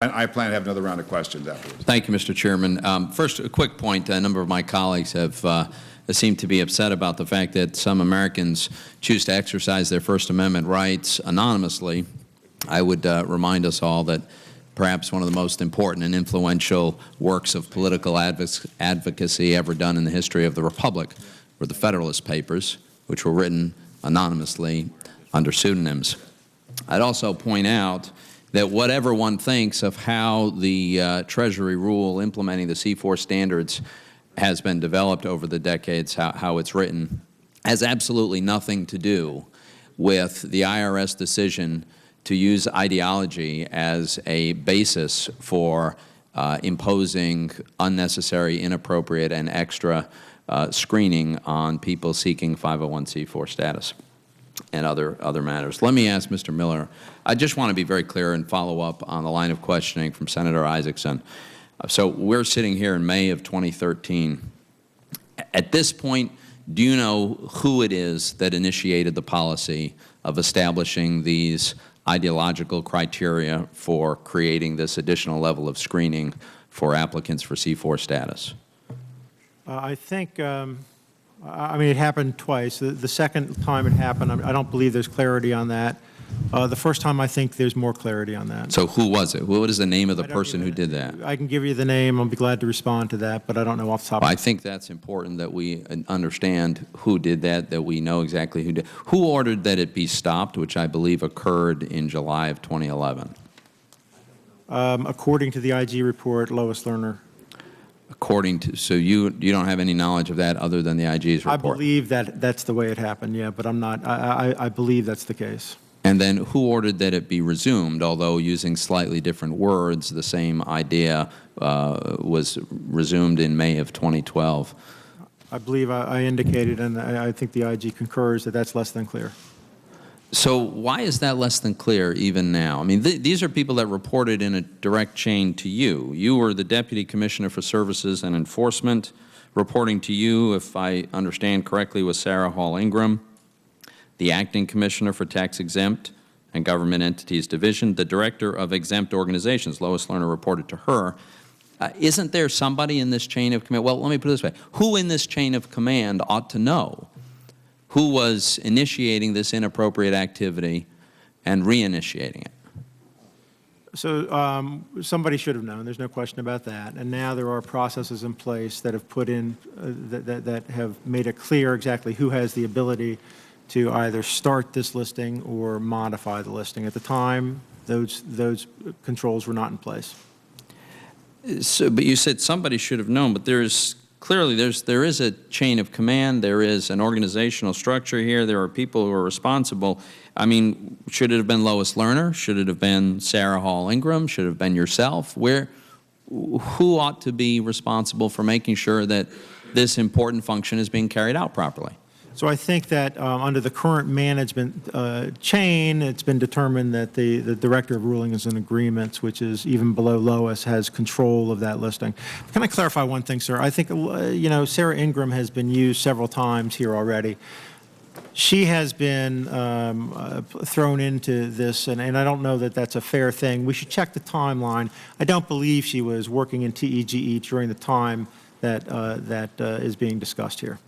I plan to have another round of questions afterwards. Thank you, Mr. Chairman. First, a quick point. A number of my colleagues have seemed to be upset about the fact that some Americans choose to exercise their First Amendment rights anonymously. I would remind us all that perhaps one of the most important and influential works of political advocacy ever done in the history of the Republic were the Federalist Papers, which were written anonymously under pseudonyms. I'd also point out that whatever one thinks of how the Treasury rule implementing the C4 standards has been developed over the decades, how it's written, has absolutely nothing to do with the IRS decision to use ideology as a basis for imposing unnecessary, inappropriate, and extra screening on people seeking 501c4 status and other matters. Let me ask Mr. Miller, I just want to be very clear and follow up on the line of questioning from Senator Isaacson. So we're sitting here in May of 2013. At this point, do you know who it is that initiated the policy of establishing these ideological criteria for creating this additional level of screening for applicants for C4 status? I think, I mean, it happened twice. The second time it happened, I don't believe there's clarity on that. The first time, I think there's more clarity on that. So who was it? What is the name of the person who did that? I can give you the name. I'll be glad to respond to that, but I don't know off the top of my head. I think that's important that we understand who did that we know exactly who did. Who ordered that it be stopped, which I believe occurred in July of 2011? According to the IG report, Lois Lerner. According to, so you don't have any knowledge of that other than the IG's report? I believe that that's the way it happened, yeah, but I'm not, I believe that's the case. And then who ordered that it be resumed, although using slightly different words, the same idea was resumed in May of 2012? I believe I indicated, and I think the IG concurs, that that's less than clear. So why is that less than clear even now? I mean, these are people that reported in a direct chain to you. You were the Deputy Commissioner for Services and Enforcement. Reporting to you, if I understand correctly, was Sarah Hall Ingram, the Acting Commissioner for Tax Exempt and Government Entities Division, the Director of Exempt Organizations. Lois Lerner reported to her. Isn't there somebody in this chain of command? Well, let me put it this way. Who in this chain of command ought to know who was initiating this inappropriate activity and reinitiating it? So somebody should have known. There's no question about that. And now there are processes in place that have put in, that have made it clear exactly who has the ability to either start this listing or modify the listing. At the time, those controls were not in place. So, but you said somebody should have known, but there's clearly there is a chain of command, there is an organizational structure here, there are people who are responsible. I mean, should it have been Lois Lerner? Should it have been Sarah Hall Ingram? Should it have been yourself? Who ought to be responsible for making sure that this important function is being carried out properly? So I think that under the current management chain, it's been determined that the Director of Rulings and Agreements, which is even below Lois, has control of that listing. Can I clarify one thing, sir? I think, you know, Sarah Ingram has been used several times here already. She has been thrown into this, and I don't know that that's a fair thing. We should check the timeline. I don't believe she was working in TEGE during the time that is being discussed here.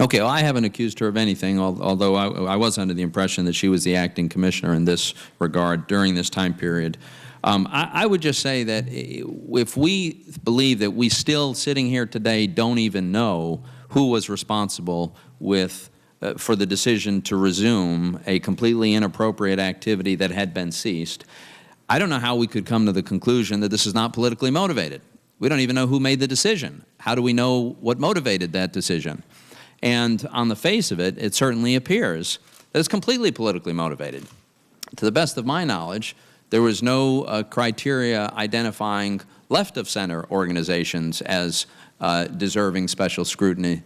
Okay, well, I haven't accused her of anything, although I was under the impression that she was the acting commissioner in this regard during this time period. I would just say that if we believe that we still sitting here today don't even know who was responsible for the decision to resume a completely inappropriate activity that had been ceased, I don't know how we could come to the conclusion that this is not politically motivated. We don't even know who made the decision. How do we know what motivated that decision? And on the face of it, it certainly appears that it's completely politically motivated. To the best of my knowledge, there was no criteria identifying left-of-center organizations as deserving special scrutiny,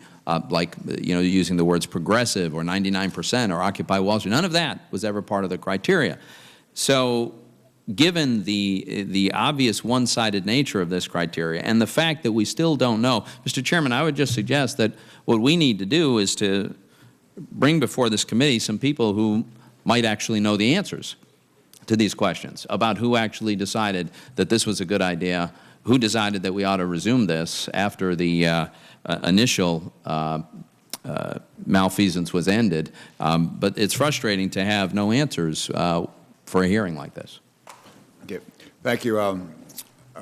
like, you know, using the words progressive or 99% or Occupy Wall Street. None of that was ever part of the criteria. So given the obvious one-sided nature of this criteria and the fact that we still don't know, Mr. Chairman, I would just suggest that what we need to do is to bring before this committee some people who might actually know the answers to these questions about who actually decided that this was a good idea, who decided that we ought to resume this after the initial malfeasance was ended. But it's frustrating to have no answers for a hearing like this. Okay. Thank you.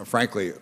Frankly,